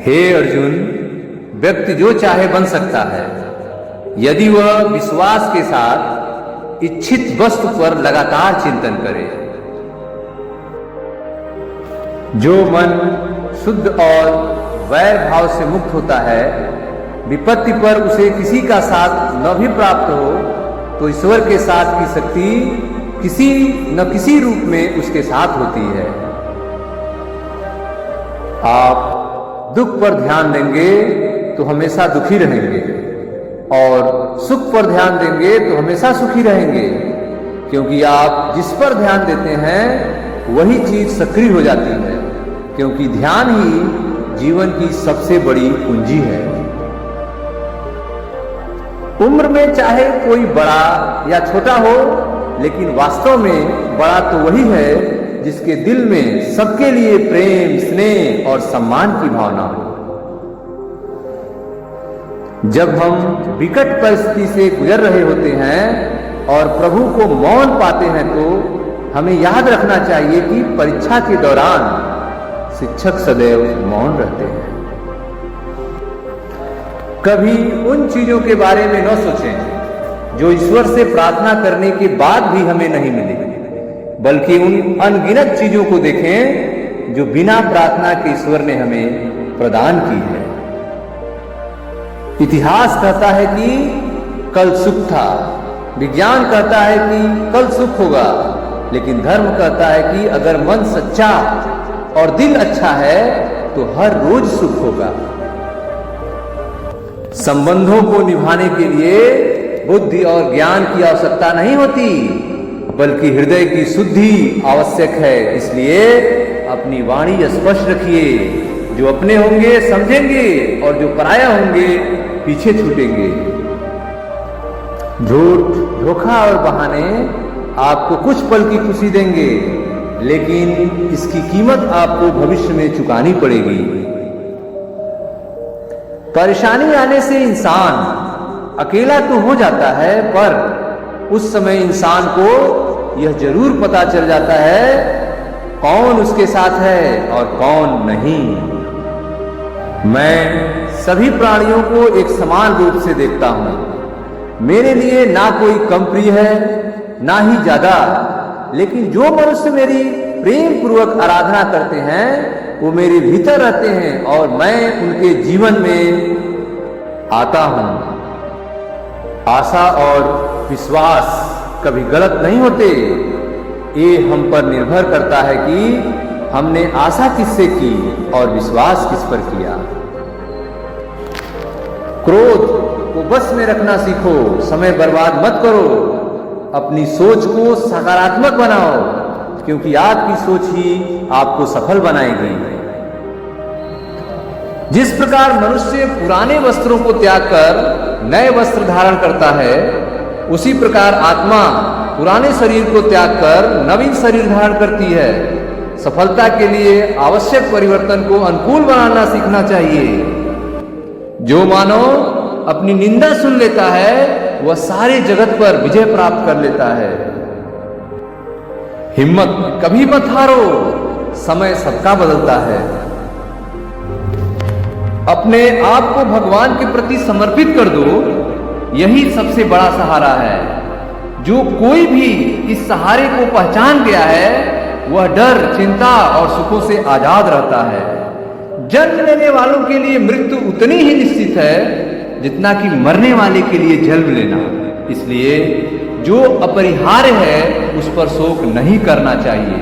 हे अर्जुन, व्यक्ति जो चाहे बन सकता है यदि वह विश्वास के साथ इच्छित वस्तु पर लगातार चिंतन करे। जो मन शुद्ध और वैर भाव से मुक्त होता है, विपत्ति पर उसे किसी का साथ न भी प्राप्त हो तो ईश्वर के साथ की शक्ति किसी न किसी रूप में उसके साथ होती है। आप दुख पर ध्यान देंगे तो हमेशा दुखी रहेंगे और सुख पर ध्यान देंगे तो हमेशा सुखी रहेंगे, क्योंकि आप जिस पर ध्यान देते हैं वही चीज सक्रिय हो जाती है, क्योंकि ध्यान ही जीवन की सबसे बड़ी पूंजी है। उम्र में चाहे कोई बड़ा या छोटा हो, लेकिन वास्तव में बड़ा तो वही है जिसके दिल में सबके लिए प्रेम, स्नेह और सम्मान की भावना हो। जब हम विकट परिस्थिति से गुजर रहे होते हैं और प्रभु को मौन पाते हैं तो हमें याद रखना चाहिए कि परीक्षा के दौरान शिक्षक सदैव मौन रहते हैं। कभी उन चीजों के बारे में न सोचें जो ईश्वर से प्रार्थना करने के बाद भी हमें नहीं मिली, बल्कि उन अनगिनत चीजों को देखें जो बिना प्रार्थना के ईश्वर ने हमें प्रदान की है। इतिहास कहता है कि कल सुख था, विज्ञान कहता है कि कल सुख होगा, लेकिन धर्म कहता है कि अगर मन सच्चा और दिल अच्छा है तो हर रोज सुख होगा। संबंधों को निभाने के लिए बुद्धि और ज्ञान की आवश्यकता नहीं होती, बल्कि हृदय की शुद्धि आवश्यक है। इसलिए अपनी वाणी स्पष्ट रखिए। जो अपने होंगे समझेंगे और जो पराया होंगे पीछे छूटेंगे। झूठ, धोखा और बहाने आपको कुछ पल की खुशी देंगे, लेकिन इसकी कीमत आपको भविष्य में चुकानी पड़ेगी। परेशानी आने से इंसान अकेला तो हो जाता है, पर उस समय इंसान को यह जरूर पता चल जाता है कौन उसके साथ है और कौन नहीं। मैं सभी प्राणियों को एक समान रूप से देखता हूं। मेरे लिए ना कोई कम प्रिय है ना ही ज्यादा, लेकिन जो मनुष्य मेरी प्रेम पूर्वक आराधना करते हैं वो मेरे भीतर रहते हैं और मैं उनके जीवन में आता हूं। आशा और विश्वास कभी गलत नहीं होते। ये हम पर निर्भर करता है कि हमने आशा किससे की और विश्वास किस पर किया। क्रोध को बस में रखना सीखो, समय बर्बाद मत करो। अपनी सोच को सकारात्मक बनाओ, क्योंकि आपकी सोच ही आपको सफल बनाएगी। जिस प्रकार मनुष्य पुराने वस्त्रों को त्याग कर नए वस्त्र धारण करता है, उसी प्रकार आत्मा पुराने शरीर को त्याग कर नवीन शरीर धारण करती है। सफलता के लिए आवश्यक परिवर्तन को अनुकूल बनाना सीखना चाहिए। जो मानव अपनी निंदा सुन लेता है वह सारे जगत पर विजय प्राप्त कर लेता है। हिम्मत कभी मत हारो, समय सबका बदलता है। अपने आप को भगवान के प्रति समर्पित कर दो, यही सबसे बड़ा सहारा है। जो कोई भी इस सहारे को पहचान गया है वह डर, चिंता और सुखों से आजाद रहता है। जन्म लेने वालों के लिए मृत्यु उतनी ही निश्चित है जितना कि मरने वाले के लिए जन्म लेना। इसलिए जो अपरिहार्य है उस पर शोक नहीं करना चाहिए।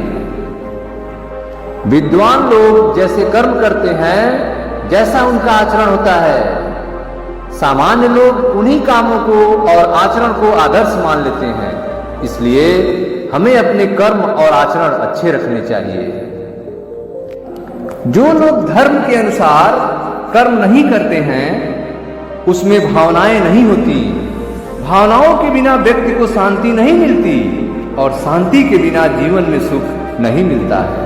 विद्वान लोग जैसे कर्म करते हैं जैसा उनका आचरण होता है। सामान्य लोग उन्हीं कामों को और आचरण को आदर्श मान लेते हैं। इसलिए हमें अपने कर्म और आचरण अच्छे रखने चाहिए। जो लोग धर्म के अनुसार कर्म नहीं करते हैं उसमें भावनाएं नहीं होती। भावनाओं के बिना व्यक्ति को शांति नहीं मिलती और शांति के बिना जीवन में सुख नहीं मिलता है।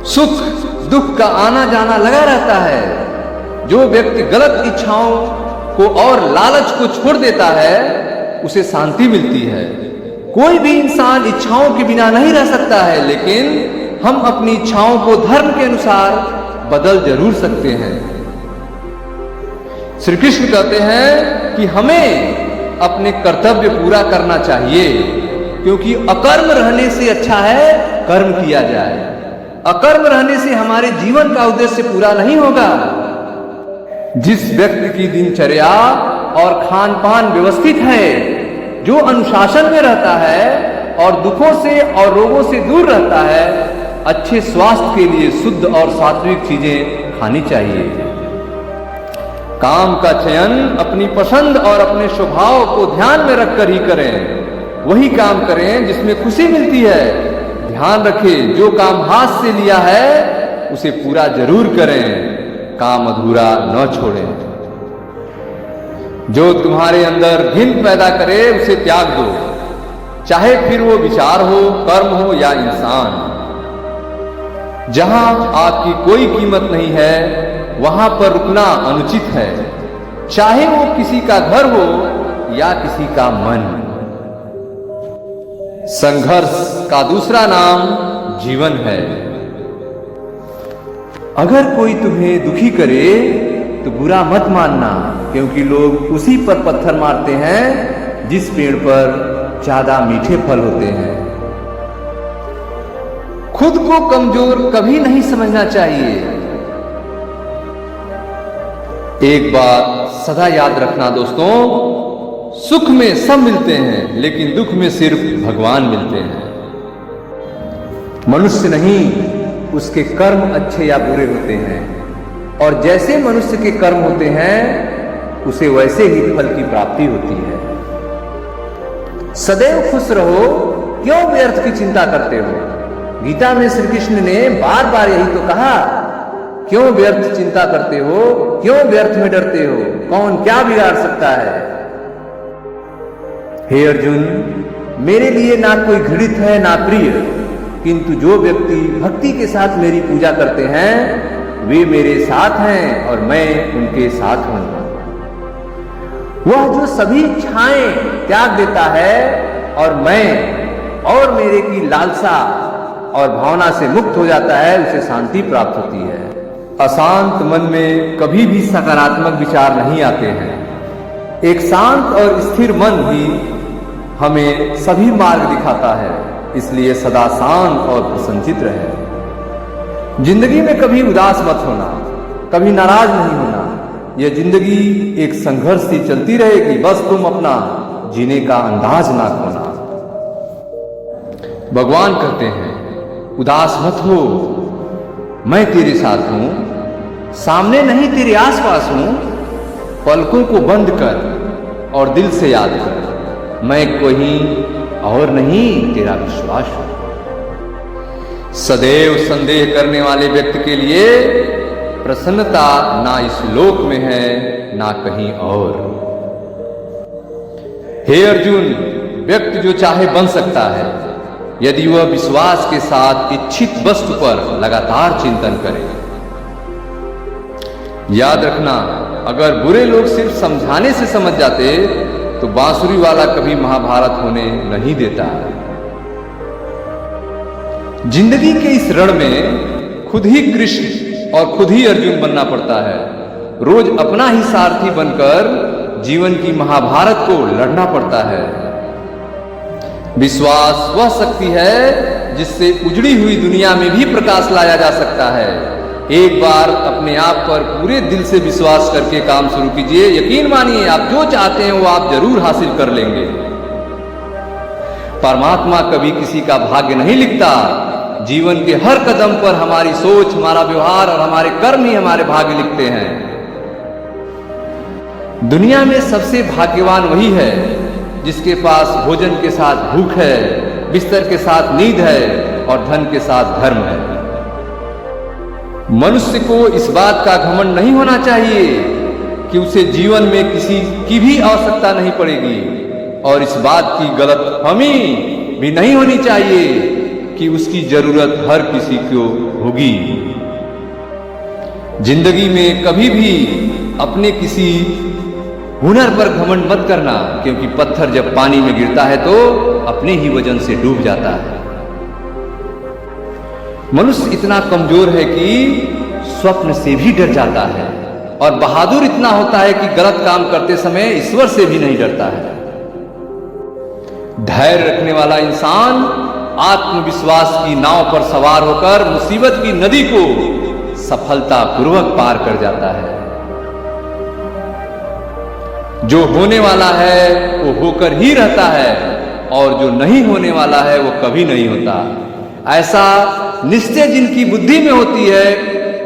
सुख दुख का आना जाना लगा रहता है। जो व्यक्ति गलत इच्छाओं को और लालच को छोड़ देता है उसे शांति मिलती है। कोई भी इंसान इच्छाओं के बिना नहीं रह सकता है, लेकिन हम अपनी इच्छाओं को धर्म के अनुसार बदल जरूर सकते हैं। श्री कृष्ण कहते हैं कि हमें अपने कर्तव्य पूरा करना चाहिए, क्योंकि अकर्म रहने से अच्छा है कर्म किया जाए। अकर्म रहने से हमारे जीवन का उद्देश्य पूरा नहीं होगा। जिस व्यक्ति की दिनचर्या और खान पान व्यवस्थित है, जो अनुशासन में रहता है और दुखों से और रोगों से दूर रहता है, अच्छे स्वास्थ्य के लिए शुद्ध और सात्विक चीजें खानी चाहिए। काम का चयन अपनी पसंद और अपने स्वभाव को ध्यान में रखकर ही करें। वही काम करें जिसमें खुशी मिलती है। ध्यान रखें, जो काम हाथ से लिया है उसे पूरा जरूर करें, काम अधूरा न छोड़ें। जो तुम्हारे अंदर घिन पैदा करे उसे त्याग दो, चाहे फिर वो विचार हो, कर्म हो या इंसान। जहां आपकी कोई कीमत नहीं है वहां पर रुकना अनुचित है, चाहे वो किसी का घर हो या किसी का मन। संघर्ष का दूसरा नाम जीवन है। अगर कोई तुम्हें दुखी करे तो बुरा मत मानना, क्योंकि लोग उसी पर पत्थर मारते हैं जिस पेड़ पर ज्यादा मीठे फल होते हैं। खुद को कमजोर कभी नहीं समझना चाहिए। एक बात सदा याद रखना दोस्तों, सुख में सब मिलते हैं लेकिन दुख में सिर्फ भगवान मिलते हैं। मनुष्य नहीं, उसके कर्म अच्छे या बुरे होते हैं, और जैसे मनुष्य के कर्म होते हैं उसे वैसे ही फल की प्राप्ति होती है। सदैव खुश रहो, क्यों व्यर्थ की चिंता करते हो। गीता में श्री कृष्ण ने बार बार यही तो कहा, क्यों व्यर्थ चिंता करते हो, क्यों व्यर्थ में डरते हो, कौन क्या बिगाड़ सकता है। हे अर्जुन, मेरे लिए ना कोई घृणित है ना प्रिय, किंतु जो व्यक्ति भक्ति के साथ मेरी पूजा करते हैं वे मेरे साथ हैं और मैं उनके साथ हूं। वह जो सभी इच्छाएं त्याग देता है और मैं और मेरे की लालसा और भावना से मुक्त हो जाता है, उसे शांति प्राप्त होती है। अशांत मन में कभी भी सकारात्मक विचार नहीं आते हैं। एक शांत और स्थिर मन ही हमें सभी मार्ग दिखाता है, इसलिए सदा शांत और प्रसन्नचित्त रहे। जिंदगी में कभी उदास मत होना, कभी नाराज नहीं होना। यह जिंदगी एक संघर्ष सी चलती रहेगी, बस तुम अपना जीने का अंदाज ना खोना। भगवान कहते हैं, उदास मत हो, मैं तेरे साथ हूं, सामने नहीं तेरे आसपास हूं। पलकों को बंद कर और दिल से याद कर, मैं कोई और नहीं, तेरा विश्वास हो। सदैव संदेह करने वाले व्यक्ति के लिए प्रसन्नता ना इस लोक में है ना कहीं और। हे अर्जुन, व्यक्ति जो चाहे बन सकता है यदि वह विश्वास के साथ इच्छित वस्तु पर लगातार चिंतन करे। याद रखना, अगर बुरे लोग सिर्फ समझाने से समझ जाते तो बांसुरी वाला कभी महाभारत होने नहीं देता। जिंदगी के इस रण में खुद ही कृष्ण और खुद ही अर्जुन बनना पड़ता है। रोज अपना ही सारथी बनकर जीवन की महाभारत को लड़ना पड़ता है। विश्वास वह शक्ति है जिससे उजड़ी हुई दुनिया में भी प्रकाश लाया जा सकता है। एक बार अपने आप पर पूरे दिल से विश्वास करके काम शुरू कीजिए। यकीन मानिए, आप जो चाहते हैं वो आप जरूर हासिल कर लेंगे। परमात्मा कभी किसी का भाग्य नहीं लिखता। जीवन के हर कदम पर हमारी सोच, हमारा व्यवहार और हमारे कर्म ही हमारे भाग्य लिखते हैं। दुनिया में सबसे भाग्यवान वही है जिसके पास भोजन के साथ भूख है, बिस्तर के साथ नींद है और धन के साथ धर्म है। मनुष्य को इस बात का घमंड नहीं होना चाहिए कि उसे जीवन में किसी की भी आवश्यकता नहीं पड़ेगी, और इस बात की गलतफहमी भी नहीं होनी चाहिए कि उसकी जरूरत हर किसी को होगी। जिंदगी में कभी भी अपने किसी हुनर पर घमंड मत करना, क्योंकि पत्थर जब पानी में गिरता है तो अपने ही वजन से डूब जाता है। मनुष्य इतना कमजोर है कि स्वप्न से भी डर जाता है, और बहादुर इतना होता है कि गलत काम करते समय ईश्वर से भी नहीं डरता है। धैर्य रखने वाला इंसान आत्मविश्वास की नाव पर सवार होकर मुसीबत की नदी को सफलतापूर्वक पार कर जाता है। जो होने वाला है वो होकर ही रहता है, और जो नहीं होने वाला है वो कभी नहीं होता। ऐसा निश्चय जिनकी बुद्धि में होती है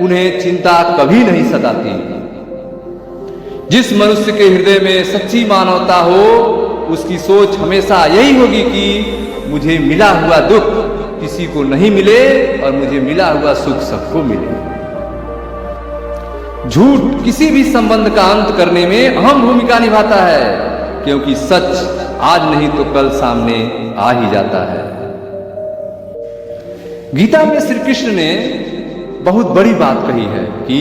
उन्हें चिंता कभी नहीं सताती। जिस मनुष्य के हृदय में सच्ची मानवता हो उसकी सोच हमेशा यही होगी कि मुझे मिला हुआ दुख किसी को नहीं मिले और मुझे मिला हुआ सुख सबको मिले। झूठ किसी भी संबंध का अंत करने में अहम भूमिका निभाता है, क्योंकि सच आज नहीं तो कल सामने आ ही जाता है। गीता में श्री कृष्ण ने बहुत बड़ी बात कही है कि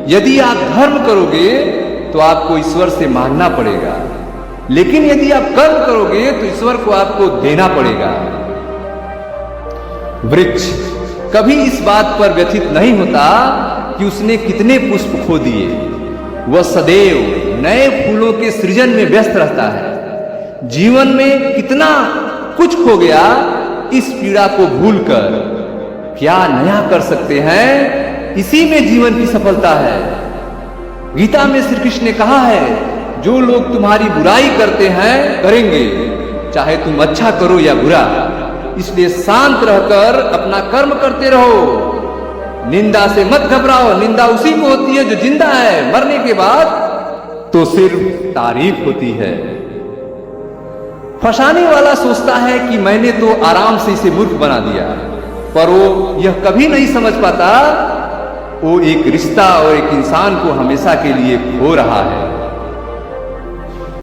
यदि आप धर्म करोगे तो आपको ईश्वर से मांगना पड़ेगा, लेकिन यदि आप कर्म करोगे तो ईश्वर को आपको देना पड़ेगा। वृक्ष कभी इस बात पर व्यथित नहीं होता कि उसने कितने पुष्प खो दिए, वह सदैव नए फूलों के सृजन में व्यस्त रहता है। जीवन में कितना कुछ खो गया, इस पीड़ा को भूलकर क्या नया कर सकते हैं, इसी में जीवन की सफलता है। गीता में श्री कृष्ण ने कहा है, जो लोग तुम्हारी बुराई करते हैं करेंगे, चाहे तुम अच्छा करो या बुरा, इसलिए शांत रहकर अपना कर्म करते रहो। निंदा से मत घबराओ, निंदा उसी को होती है जो जिंदा है, मरने के बाद तो सिर्फ तारीफ होती है। फंसाने वाला सोचता है कि मैंने तो आराम से इसे मूर्ख बना दिया, पर वो यह कभी नहीं समझ पाता वो एक रिश्ता और एक इंसान को हमेशा के लिए खो रहा है।